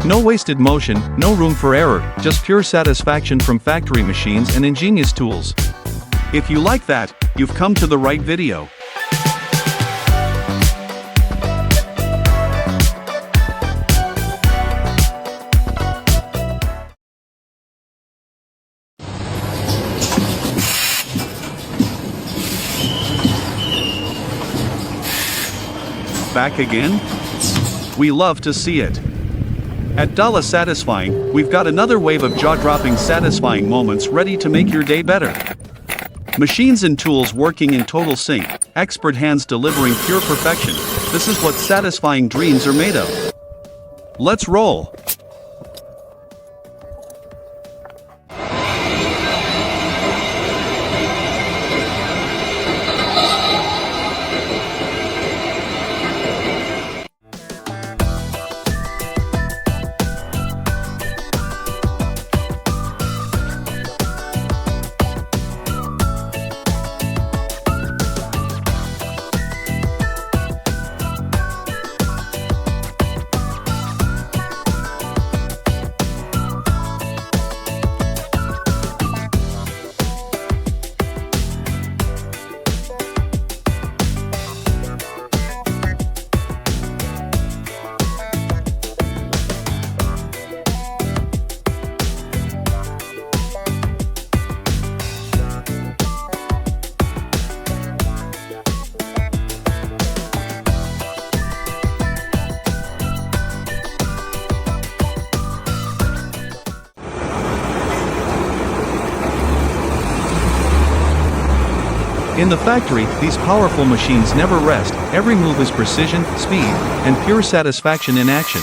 No wasted motion, no room for error, just pure satisfaction from factory machines and ingenious tools. If you like that, you've come to the right video. Back again? We love to see it. At Satisfying, we've got another wave of jaw-dropping satisfying moments ready to make your day better. Machines and tools working in total sync, expert hands delivering pure perfection. This is what satisfying dreams are made of. Let's roll. In the factory, these powerful machines never rest. Every move is precision, speed, and pure satisfaction in action.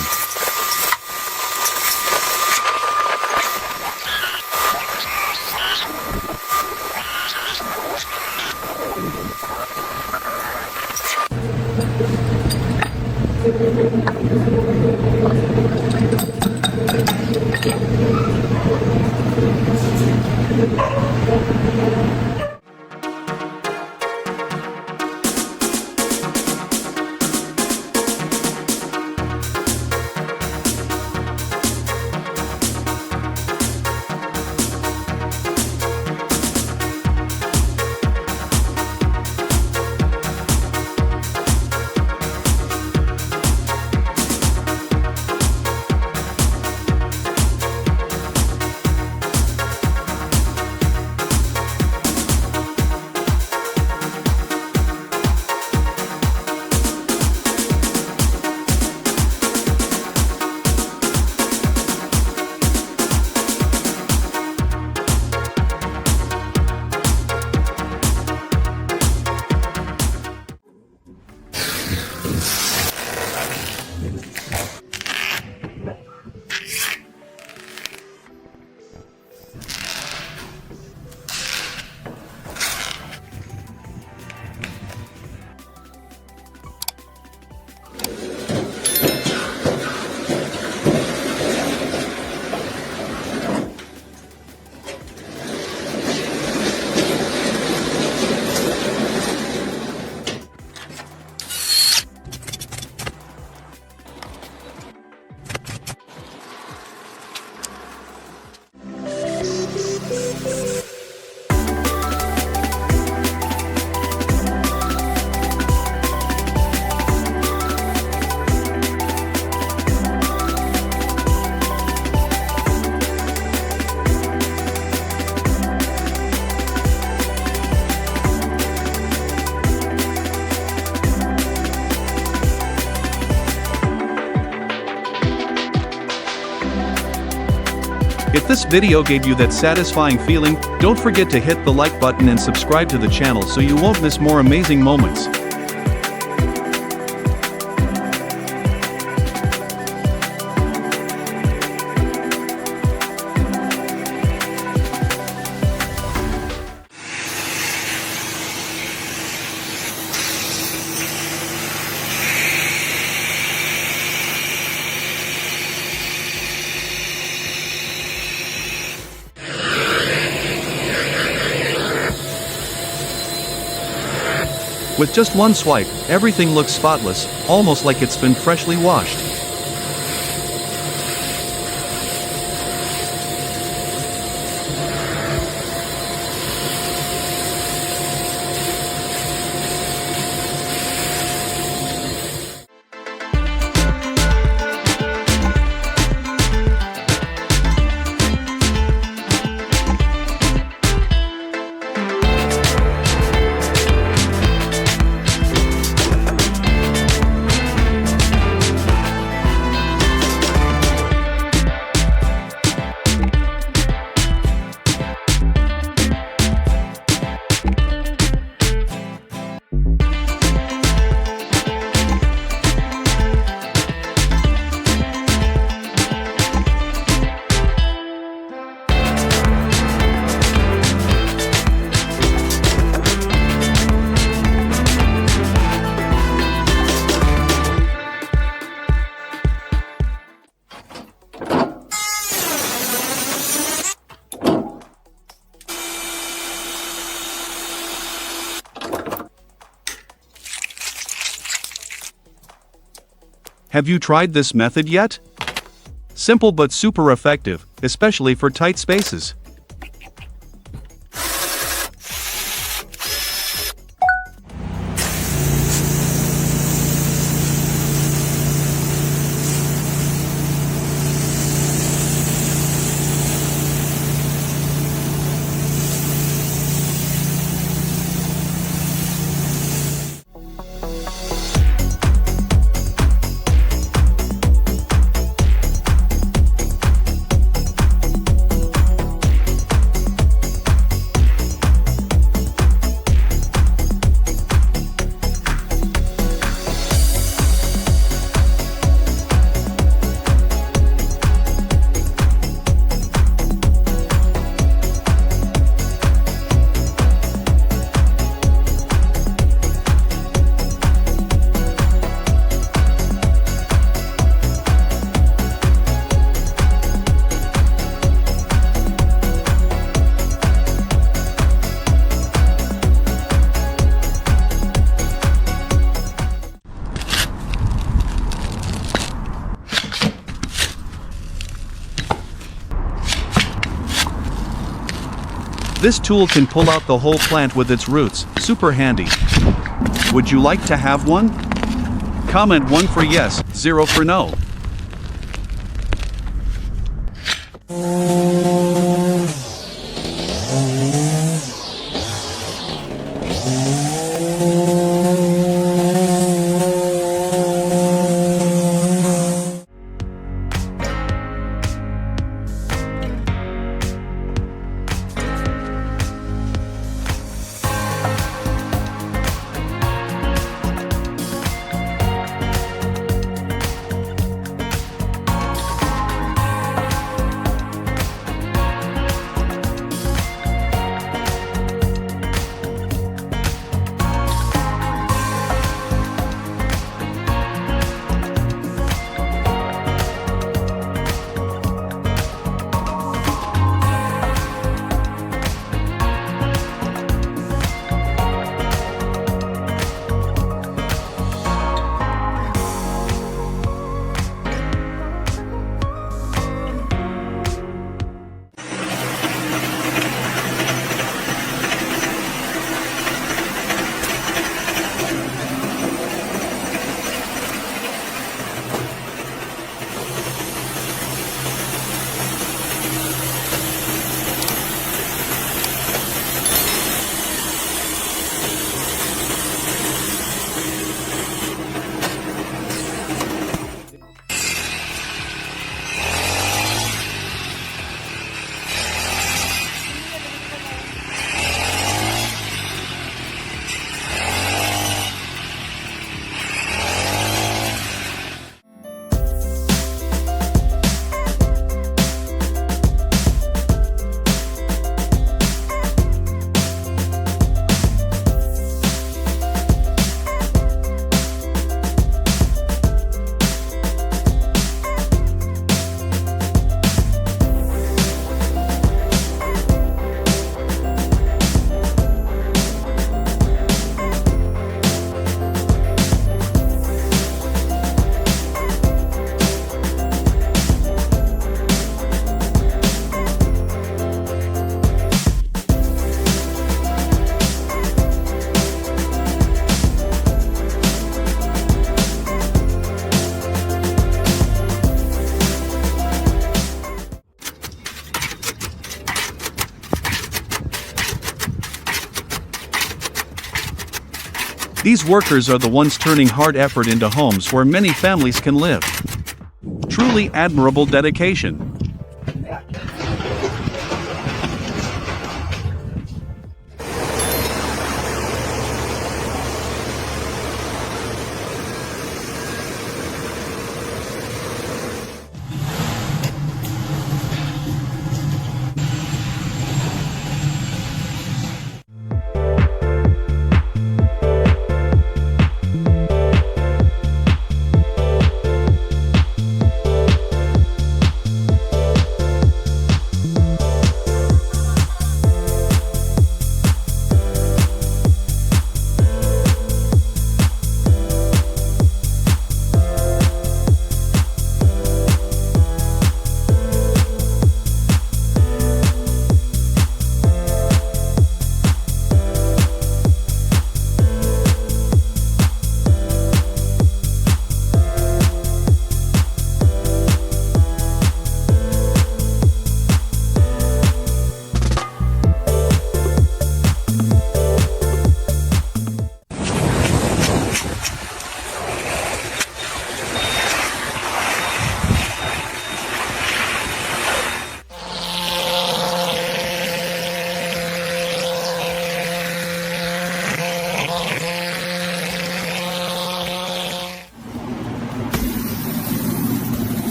If this video gave you that satisfying feeling, don't forget to hit the like button and subscribe to the channel so you won't miss more amazing moments. With just one swipe, everything looks spotless, almost like it's been freshly washed. Have you tried this method yet? Simple but super effective, especially for tight spaces. This tool can pull out the whole plant with its roots, super handy. Would you like to have one? Comment 1 for yes, 0 for no. These workers are the ones turning hard effort into homes where many families can live. Truly admirable dedication.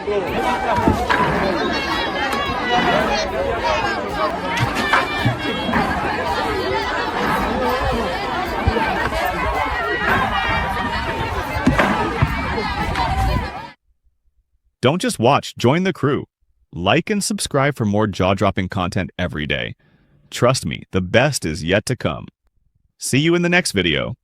Don't just watch, join the crew. Like and subscribe for more jaw-dropping content every day. Trust me, the best is yet to come. See you in the next video.